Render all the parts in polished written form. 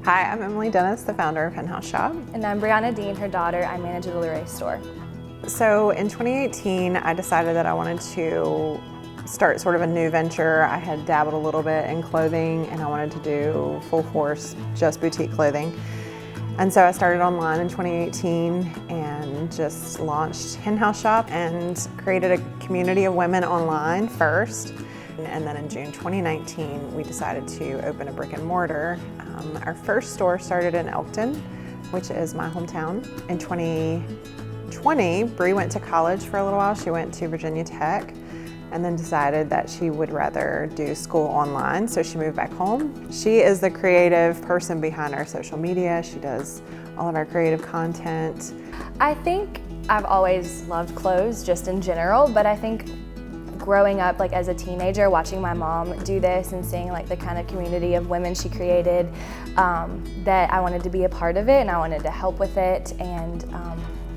Hi, I'm Emily Dennis, the founder of Henhouse Shoppe. And I'm Brianna Dean, her daughter. I manage the Luray store. So in 2018, I decided that I wanted to start sort of a new venture. I had dabbled a little bit in clothing and I wanted to do full force, just boutique clothing. And so I started online in 2018 and just launched Henhouse Shoppe and created a community of women online first. And then in June 2019, we decided to open a brick and mortar. Our first store started in Elkton, which is my hometown. In 2020, Bree went to college for a little while. She went to Virginia Tech and then decided that she would rather do school online, so she moved back home. She is the creative person behind our social media. She does all of our creative content. I think I've always loved clothes just in general, but I think growing up as a teenager, watching my mom do this and seeing the kind of community of women she created, that I wanted to be a part of it and I wanted to help with it and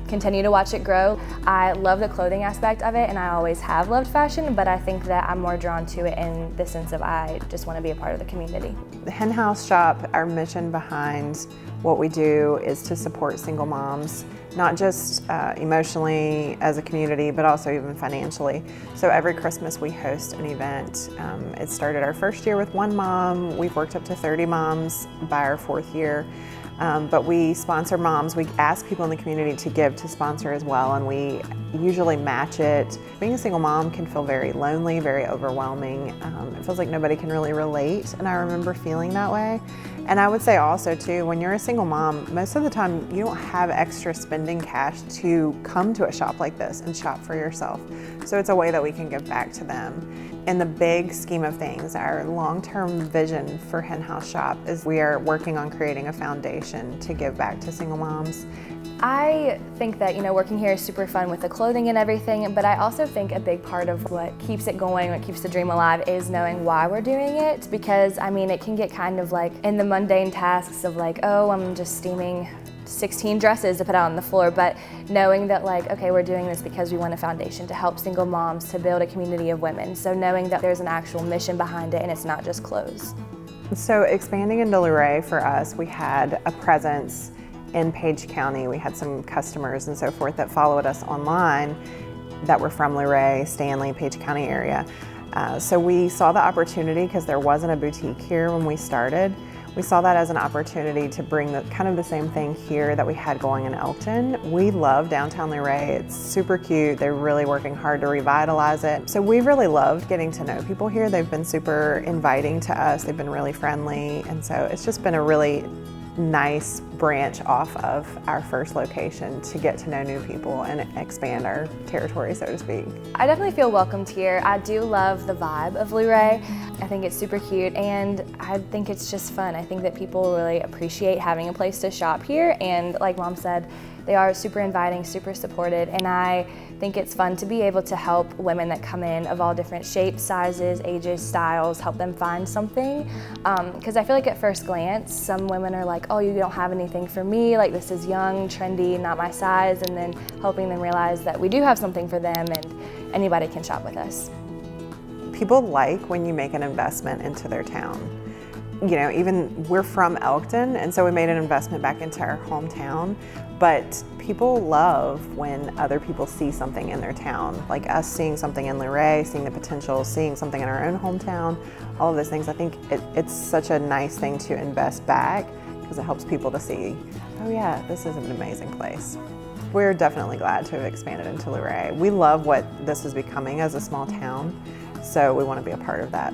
continue to watch it grow. I love the clothing aspect of it and I always have loved fashion, but I think that I'm more drawn to it in the sense of I just want to be a part of the community. The Henhouse Shoppe, our mission behind what we do is to support single moms, not just emotionally as a community, but also even financially. So every Christmas we host an event. It started our first year with one mom. We've worked up to 30 moms by our fourth year. But we sponsor moms. We ask people in the community to give to sponsor as well, and we usually match it. Being a single mom can feel very lonely, very overwhelming. It feels like nobody can really relate, and I remember feeling that way. And I would say also too, when you're a single mom, most of the time you don't have extra spending cash to come to a shop like this and shop for yourself. So it's a way that we can give back to them. In the big scheme of things, our long-term vision for Henhouse Shoppe is we are working on creating a foundation to give back to single moms. I think that, working here is super fun with the clothing and everything, but I also think a big part of what keeps it going, what keeps the dream alive is knowing why we're doing it, because it can get kind of in the mundane tasks of oh, I'm just steaming 16 dresses to put out on the floor, but knowing that okay, we're doing this because we want a foundation to help single moms, to build a community of women. So knowing that there's an actual mission behind it and it's not just clothes. So expanding into Luray for us, we had a presence in Page County. We had some customers and so forth that followed us online that were from Luray, Stanley, Page County area. So we saw the opportunity because there wasn't a boutique here when we started. We saw that as an opportunity to bring the same thing here that we had going in Elkton. We love Downtown Luray. It's super cute. They're really working hard to revitalize it. So we really loved getting to know people here. They've been super inviting to us. They've been really friendly. And so it's just been a really nice branch off of our first location to get to know new people and expand our territory, so to speak. I definitely feel welcomed here. I do love the vibe of Luray. I think it's super cute and I think it's just fun. I think that people really appreciate having a place to shop here, and like Mom said, they are super inviting, super supported, and I think it's fun to be able to help women that come in of all different shapes, sizes, ages, styles, help them find something. Because I feel like at first glance, some women are like, oh, you don't have anything for me, this is young, trendy, not my size, and then helping them realize that we do have something for them and anybody can shop with us. People like when you make an investment into their town. Even we're from Elkton, and so we made an investment back into our hometown, but people love when other people see something in their town, like us seeing something in Luray, seeing the potential, seeing something in our own hometown, all of those things. I think it's such a nice thing to invest back because it helps people to see, oh yeah, this is an amazing place. We're definitely glad to have expanded into Luray. We love what this is becoming as a small town, so we want to be a part of that.